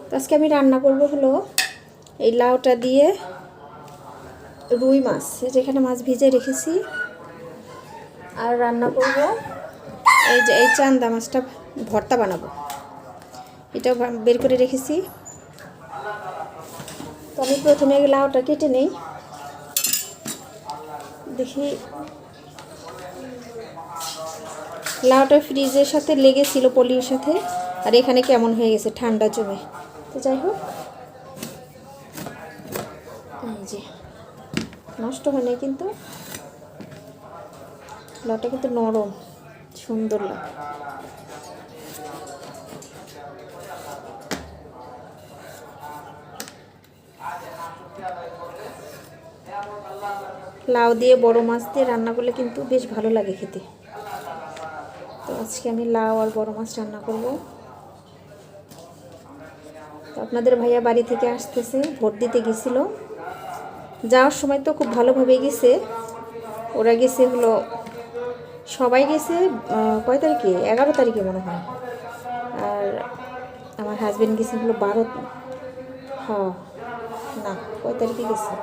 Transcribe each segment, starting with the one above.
তো আজকে আমি রান্না করব হলো এই লাউটা দিয়ে রুই মাছ, যেখানে মাছ ভিজে রেখেছি। আর রান্না করব এই যে এই চান্দা মাছটা ভর্তা বানাবো, এটা বের করে রেখেছি। তো আমি প্রথমে লাউটা কেটে নেই, দেখি লাউটা ফ্রিজের সাথে লেগেছিল পলির সাথে, আর এখানে কেমন হয়ে গেছে ঠান্ডা জমে। তো যাই হোক, এই যে নষ্ট হয় না, কিন্তু লাউটা কিন্তু নরম, সুন্দর লাগে। লাউ দিয়ে বড় মাছ দিয়ে রান্না করলে কিন্তু বেশ ভালো লাগে খেতে। তো আজকে আমি লাউ আর বড় মাছ রান্না করব। তো আপনাদের ভাইয়া বাড়ি থেকে আসতেছে, ভোট দিতে গেছিল। যাওয়ার সময় তো খুব ভালোভাবে গেছে, ওরা গেছে হলো সবাই গেছে কয় তারিখে, 11 তারিখে মনে হয়। আর আমার হাজব্যান্ড গেছে হলো 12, না কয় তারিখে গেছে,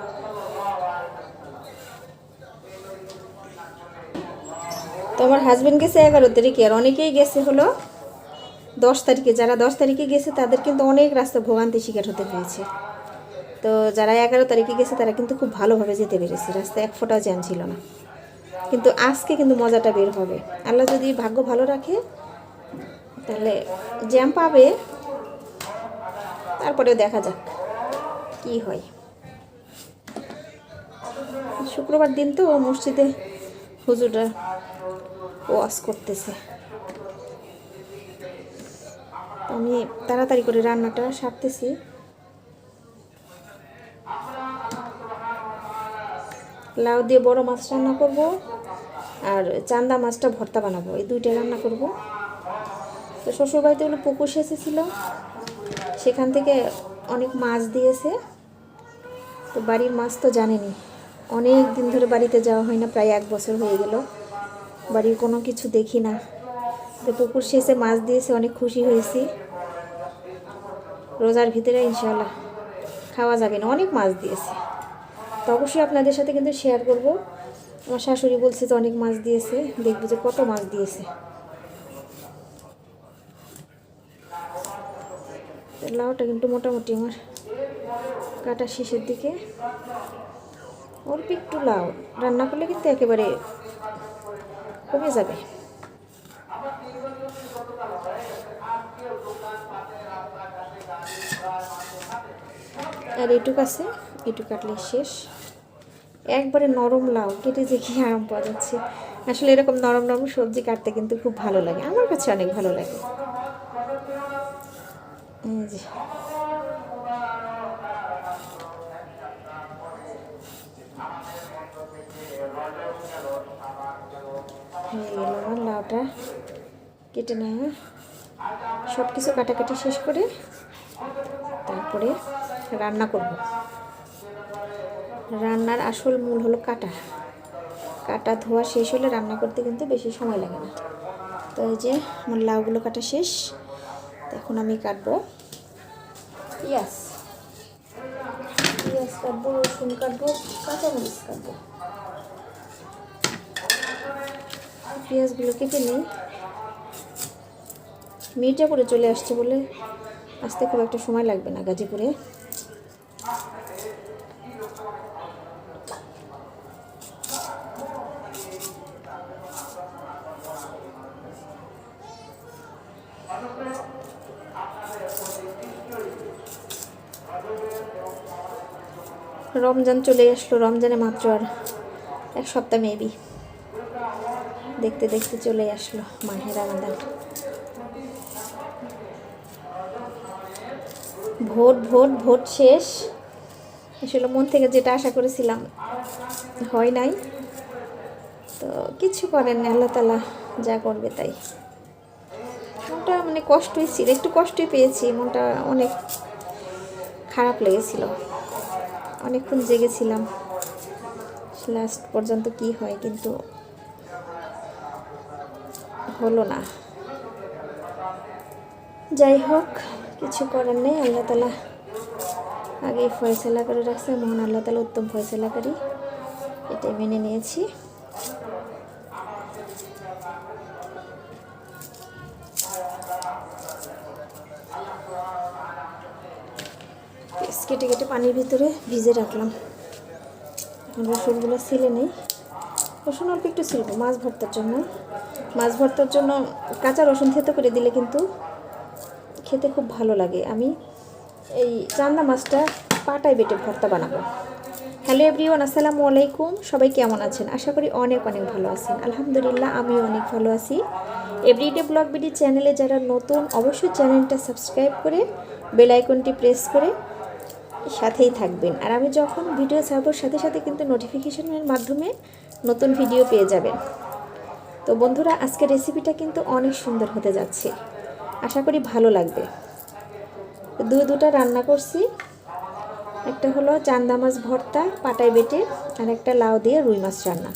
তো আমার হাজব্যান্ড গেছে 11 তারিখে, আর অনেকেই গেছে হলো 10 তারিখে। যারা 10 তারিখে গেছে তাদের কিন্তু অনেক রাস্তা ভোগান্তি শিকার হতে হয়েছে। তো যারা 11 তারিখে গেছে তারা কিন্তু খুব ভালোভাবে যেতে পেরেছে, রাস্তায় এক ফোঁটাও জ্যাম ছিল না। কিন্তু আজকে কিন্তু মজাটা বের হবে, আল্লাহ যদি ভাগ্য ভালো রাখে তাহলে জ্যাম পাবে, তারপরে দেখা যাক কি হয়। শুক্রবার দিন তো মসজিদে হুজুররা ওয়াজ করতেছে। আমি তাড়াতাড়ি করে রান্নাটা সারতেছি। লাউ দিয়ে বড় মাছ রান্না করব, আর চান্দা মাছটা ভর্তা বানাবো, এই দুইটা রান্না করব। তো শ্বশুরবাড়িতে হলো পুকুর সেচেছিল, সেখান থেকে অনেক মাছ দিয়েছে। তো বাড়ির মাছ তো জানেনি, অনেক দিন ধরে বাড়িতে যাওয়া হয় না, প্রায় 1 বছর হয়ে গেল বাড়ির কোনো কিছু দেখি না। তো পুকুর সেচে মাছ দিয়েছে, অনেক খুশি হয়েছি। রোজার ভিতরে ইনশাআল্লাহ খাওয়া যাবে না, অনেক মাছ দিয়েছে। তো অবশ্যই আপনাদের সাথে কিন্তু শেয়ার করব। আমার শাশুড়ি বলছে যে অনেক মাছ দিয়েছে, দেখবো যে কত মাছ দিয়েছে। লাউটা কিন্তু মোটামুটি আমার কাটা শেষের দিকে, অল্প একটু লাউ রান্না করলে কিন্তু একেবারে কমে যাবে। আর এটুক আছে, এটুক কাটলে শেষ। একবারে নরম লাউ কেটে যে কি আরাম পাওয়া যাচ্ছে। আসলে এরকম নরম নরম সবজি কাটতে কিন্তু খুব ভালো লাগে, আমার কাছে অনেক ভালো লাগে। হয়ে গেল আমার লাউটা কেটে নেওয়া, সব কিছু কাটাকাটি শেষ করে তারপরে রান্না করব। রান্নার আসল মূল হলো কাটা, কাটা ধোয়া শেষ হলে রান্না করতে কিন্তু বেশি সময় লাগে না। তো এই যে আমার লাউগুলো কাটা শেষ, এখন আমি কাটবো পেঁয়াজ কাটবো, রসুন কাটবো, কাঁচামরিচ কাটবো। পেঁয়াজগুলো কেটে নিই। মির্জাপুরে চলে আসছে বলে আসতে খুব একটা সময় লাগবে না, গাজীপুরে। রমজান চলে আসলো, রমজানে মাত্র আর 1 সপ্তাহ মেবি, দেখতে দেখতে চলে আসলো মাহে রমজান। ভোট শেষ। আসলে মন থেকে যেটা আশা করেছিলাম হয় নাই, তো কিছু করেন না, আল্লাহ তাআলা যা করবে তাই। মনটা মানে কষ্টই ছিল, একটু কষ্টই পেয়েছি, মনটা অনেক খারাপ লেগেছিল, অনেকক্ষণ জেগেছিলাম লাস্ট পর্যন্ত কি হয়, কিন্তু হলো না। যাই হোক, কিছু করার নেই, আল্লাহ তাআলা আগেই ফয়সালা করে রাখছে, মহান আল্লাহ তাআলা উত্তম ফয়সালাকারী, এটাই মেনে নিয়েছি। কেটে কেটে পানির ভিতরে ভিজে রাখলাম। এখন রসুনগুলো ছিলে নেই, রসুন অল্প একটু ছিলবো মাছ ভর্তার জন্য। মাছ ভর্তার জন্য কাঁচা রসুন থেতো করে দিলে কিন্তু খেতে খুব ভালো লাগে। আমি এই চান্দা মাছটা পাটায় বেটে ভর্তা বানাবো। হ্যালো এভরিওয়ান, আসসালামু আলাইকুম। সবাই কেমন আছেন? আশা করি অনেক অনেক ভালো আছেন। আলহামদুলিল্লাহ, আমিও অনেক ভালো আছি। এভরিডে ব্লগ বিডি চ্যানেলে যারা নতুন, অবশ্যই চ্যানেলটা সাবস্ক্রাইব করে বেল আইকনটি প্রেস করে সাথেই থাকবেন। আর আমি যখন ভিডিও ছাড়বোর সাথে সাথে কিন্তু নোটিফিকেশনের মাধ্যমে নতুন ভিডিও পেয়ে যাবেন। তো বন্ধুরা, আজকের রেসিপিটা কিন্তু অনেক সুন্দর হতে যাচ্ছে, আশা করি ভালো লাগবে। দুটা রান্না করছি, একটা হলো চান্দা মাছ ভর্তা পাটায় বেটে, আর একটা লাউ দিয়ে রুই মাছ রান্না।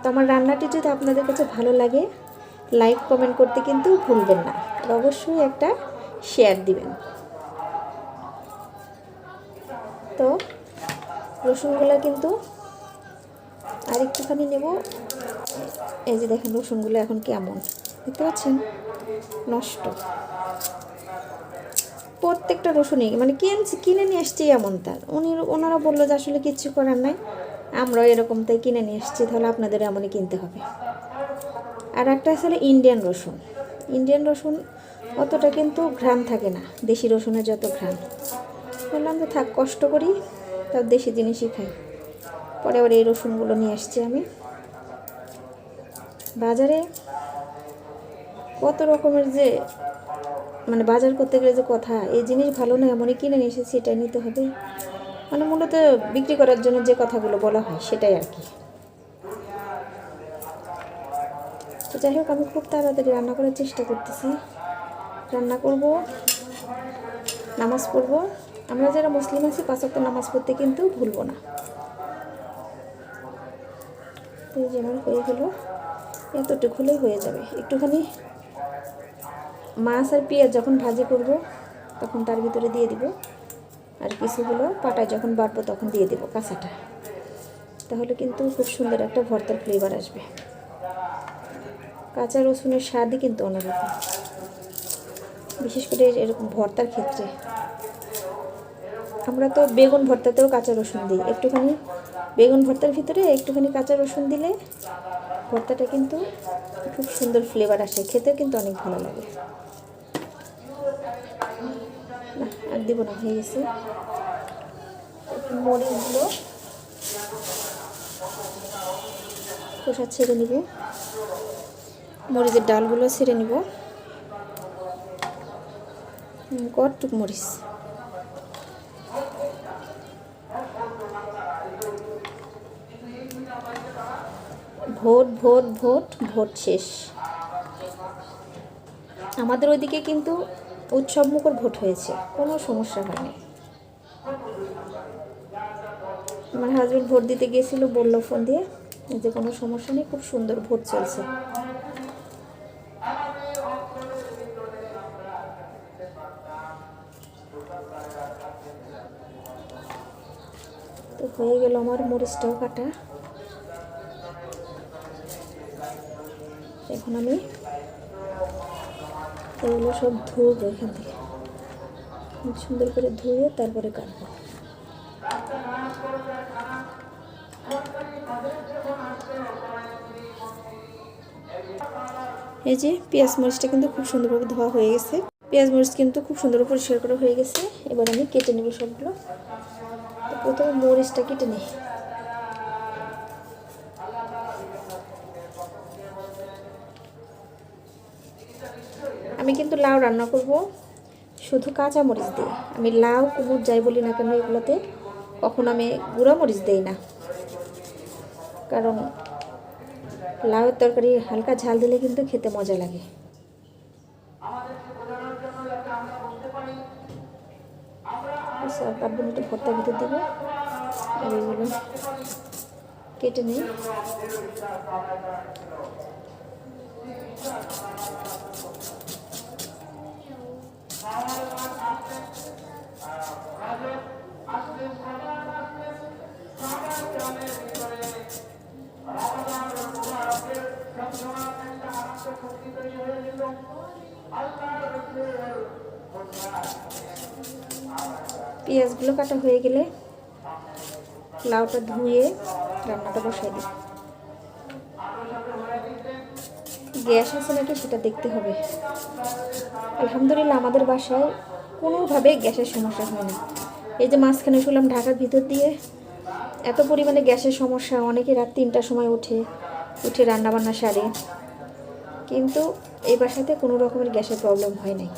তো আমার রান্নাটি যদি আপনাদের কাছে ভালো লাগে, লাইক কমেন্ট করতে কিন্তু ভুলবেন না, আর অবশ্যই একটা শেয়ার দিবেন। তো রসুনগুলো কিন্তু আর একটুখানি নেব। এই যে দেখেন রসুনগুলো এখন কেমন দেখতে পাচ্ছেন, নষ্ট। প্রত্যেকটা রসুনই মানে কিনে নিয়ে আসছি এমন তার ওনারা বললো যে আসলে কিচ্ছু করার নাই, আমরাও এরকম তাই কিনে নিয়ে আসছি, তাহলে আপনাদের এমনই কিনতে হবে। আর একটা আসলে ইন্ডিয়ান রসুন অতটা কিন্তু ঘ্রাণ থাকে না, দেশি রসুনের যত ঘ্রাণ। বললাম যে থাক, কষ্ট করি তার দেশি জিনিসই খাই। পরে আবার এই রসুনগুলো নিয়ে আসছি আমি। বাজারে কত রকমের যে মানে বাজার করতে গেলে যে কথা, এই জিনিস ভালো না এমনই কিনে নিয়ে এসেছি, এটাই নিতে হবে, মানে মূলত বিক্রি করার জন্য যে কথাগুলো বলা হয় সেটাই আর কি। তো যাই হোক, আমি খুব তাড়াতাড়ি রান্না করার চেষ্টা করতেছি। রান্না করব, নামাজ পড়ব। আমরা যারা মুসলিম আছি 5 ওয়াক্ত নামাজ পড়তে কিন্তু ভুলবো না। তো যেমন হয়ে গেল, এতটুকু হলেই হয়ে যাবে। একটুখানি মাছ আর পেঁয়াজ যখন ভাজি করব তখন তার ভিতরে দিয়ে দিব, আর কিছুগুলো পাটায় যখন বাটবো তখন দিয়ে দেবো কাঁচাটা, তাহলে কিন্তু খুব সুন্দর একটা ভর্তার ফ্লেভার আসবে। কাঁচা রসুনের স্বাদই কিন্তু অন্যরকম, বিশেষ করে এরকম ভর্তার ক্ষেত্রে। আমরা তো বেগুন ভর্তাতেও কাঁচা রসুন দিই, একটুখানি বেগুন ভর্তার ভিতরে একটুখানি কাঁচা রসুন দিলে ভর্তাটা কিন্তু খুব সুন্দর ফ্লেভার আসে, খেতেও কিন্তু অনেক ভালো লাগে। না আর দিব না, হয়ে গেছে। মরিচগুলো খোসা ছেড়ে নিব, মরিচের ডালগুলো ছেড়ে নিব। কতটুক মরিচ, ভোট শেষ। আমাদের ওইদিকে কিন্তু উৎসব মুখর ভোট হয়েছে, কোনো সমস্যা হয়নি। আমার হাজব্যান্ড ভোট দিতে গিয়েছিল, বললো ফোন দিয়ে যে কোনো সমস্যা নেই, খুব সুন্দর ভোট চলছে। তো হয়ে গেল আমার মরিচটাও কাটা। এখন আমি এগুলো সব ধুবো, এখান থেকে সুন্দর করে ধুয়ে তারপরে কাটবো। এই যে পেঁয়াজ মরিচটা কিন্তু খুব সুন্দরভাবে ধোয়া হয়ে গেছে, পেঁয়াজ মরিচ কিন্তু খুব সুন্দর পরিষ্কার করা হয়ে গেছে। এবার আমি কেটে নেব সবগুলো। তো প্রথমে মরিচটা কেটে নিই। আমি কিন্তু লাউ রান্না করব শুধু কাঁচা মরিচ দিয়ে। আমি লাউ কুমড় যাই বলি না কেন, এগুলোতে কখন আমি গুঁড়া মরিচ দেই না, কারণ লাউয়ের তরকারি হালকা ঝাল দিলে কিন্তু খেতে মজা লাগে। কাটবো, একটু ভর্তার ভিতর দেবো, আর এগুলো কেটে নিই। পেঁয়াজগুলো কাটা হয়ে গেলে লাউটা ধুয়ে রান্নাটা বসাই দিই। গ্যাস আছে নাকি সেটা দেখতে হবে। আলহামদুলিল্লাহ আমাদের বাসায় কোনোভাবে গ্যাসের সমস্যা হয় না। এই যে মাঝখানে শুনলাম ঢাকার ভিতর দিয়ে এত পরিমাণে গ্যাসের সমস্যা, অনেকে রাত 3টার সময় উঠে রান্নাবান্না সারে, কিন্তু এই বাসাতে কোনো রকমের গ্যাসের প্রবলেম হয় নাই।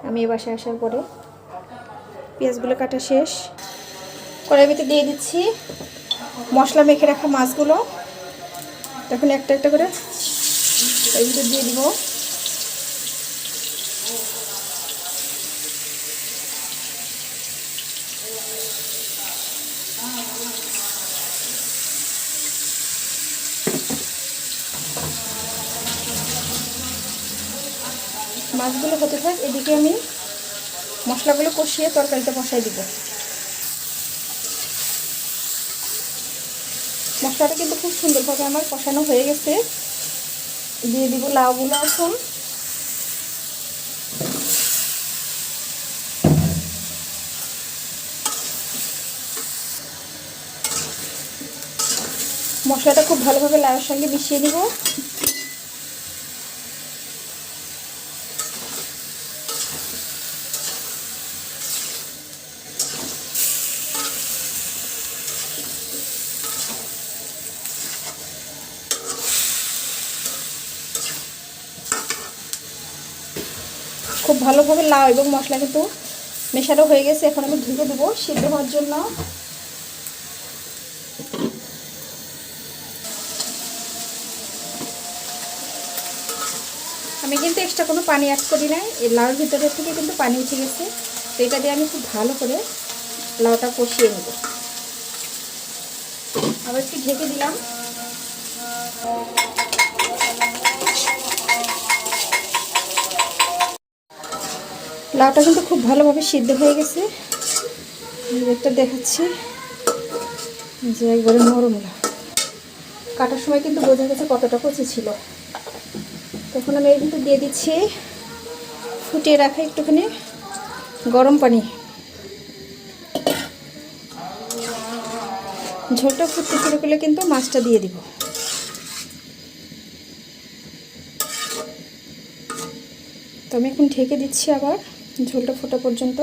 আমি এই বাসায় আসার পরে পেঁয়াজগুলো কাটা শেষ, কড়াইয়ের ভিতরে দিয়ে দিচ্ছি মশলা মেখে রাখা মাছগুলো। তখন একটা একটা করে এর ভিতরে দিয়ে দিব। মাছগুলো হতে থাক, এদিকে আমি মশলাগুলো কষিয়ে তরকারিটা বসাই দিব। মশলাটা কিন্তু খুব সুন্দরভাবে আমার কষানো হয়ে গেছে। দিয়ে দিব লাউগুলো এখন। মশলাটা খুব ভালোভাবে লাউয়ের সঙ্গে মিশিয়ে নিব। খুব ভালোভাবে লাউ এবং মশলা কিন্তু মেশানো হয়ে গেছে। এখন আমি ঢেকে দেবো সিদ্ধ হওয়ার জন্য। আমি কিন্তু এক্সট্রা কোনো পানি অ্যাড করি নাই, এই লাউর ভিতরের থেকে কিন্তু পানি উঠে গেছে। তো এটা দিয়ে আমি খুব ভালো করে লাউটা কষিয়ে নেব। আবার একটু ঢেকে দিলাম। লাউটা কিন্তু খুব ভালোভাবে সিদ্ধ হয়ে গেছে। একটা দেখাচ্ছি যে একবারে নরম লাউ। কাটার সময় কিন্তু বোঝা গেছে কতটা কচি ছিল। তখন আমি এর ভিতরে দিয়ে দিচ্ছি ফুটিয়ে রাখা একটুখানি গরম পানি। ঝোলটা ফুটতে শুরু করলে কিন্তু মাছটা দিয়ে দিব। তো আমি এখন ঢেকে দিচ্ছি আবার ঝোলটা ফোটা পর্যন্ত।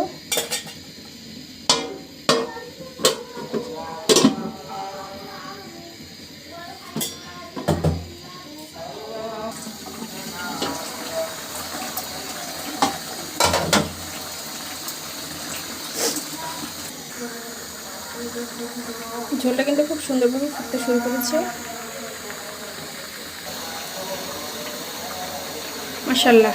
ঝোলটা কিন্তু খুব সুন্দরভাবে ফুটতে শুরু করেছে। মাশাআল্লাহ।